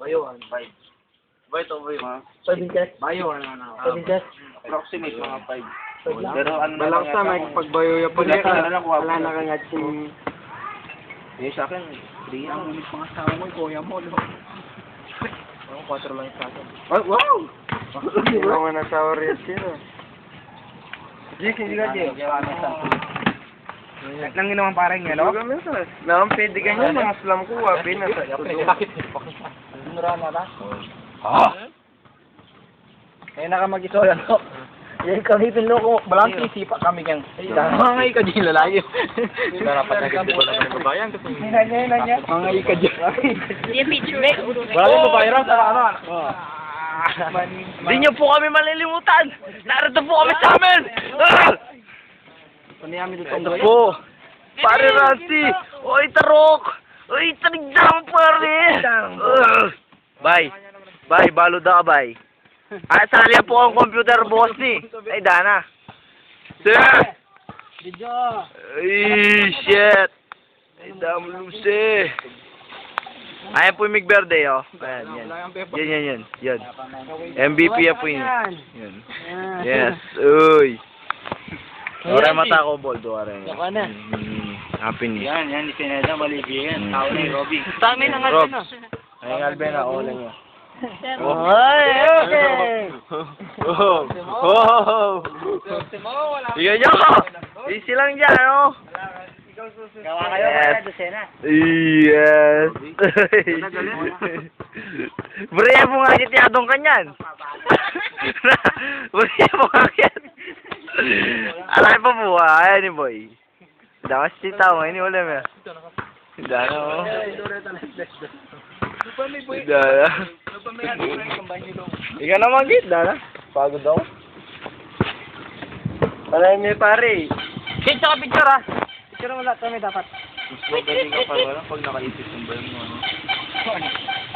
Bayo, 5. Bayo to, bayo. Pabinkas. Bayo, ano. Pabinkas. Approximate, mga 5. Pero Pero ano na Balak sa may pagbayo po Wala niya. ka, wala ko. Wala na kagad si... Eh, sa akin, 3 ang ulit mga asawa mo, kuya mo, no? Ako, 4 lang sa akin. Oh, wow! Hindi naman nasawa rin sila. Jake, hindi ka, Jake. Nang ginawa parang yan, no? Nakampidi ka niya, mga slam ko, wapi na. Bakit? Nura na ba? Ha? Eh, nakamag-iso yan, no? Yan kami pinloko, balang sisipa kami kang. Mga ka dyan, lalaki. Dapat nagkakita lang ng babayan kasi. Hinanya. Mga ka dyan. Yung picture. Wala din babayaran sa ano. Hindi niyo po kami malilimutan! Narito po kami sa amin! Ito po! Pare Rancy! Oy, tarok! Oy, tanigdang pare! Bay! Bay, baluda ka, bay! Ay, sali po ang computer boss ni! Ay, Dana! Sir! Video. Ay, shit! Ay, dam lusi! Ayan po yung Migberde, oh. Ayan, yan. Yan. MVP po yun. Yan. Yes. Uy. Ore mata ko, Boldo. Ore. Happy ni. Yan, ni Pineda, Malibia yan. Tao ni Robby. Tami ng Alben, ah. Ay, Alben, ah. Ole niya. Oy, okay. Oh! Sige nyo! Easy lang dyan, oh. Gawa kayo, kaya dosena. Yes. Buriya mo nga kityadong kanyan. Buriya mo nga kit. Alay pa po ayan ni boy. Damas si tao ngayon ulam ya. Dana mo. Dana. Ikaw naman git, Dana. Pagod ako. Alay may pare. Picture ka, picture ha. Picture mo lahat kami dapat. Mas magaling ka pa wala pag nakaisip ng bayan mo.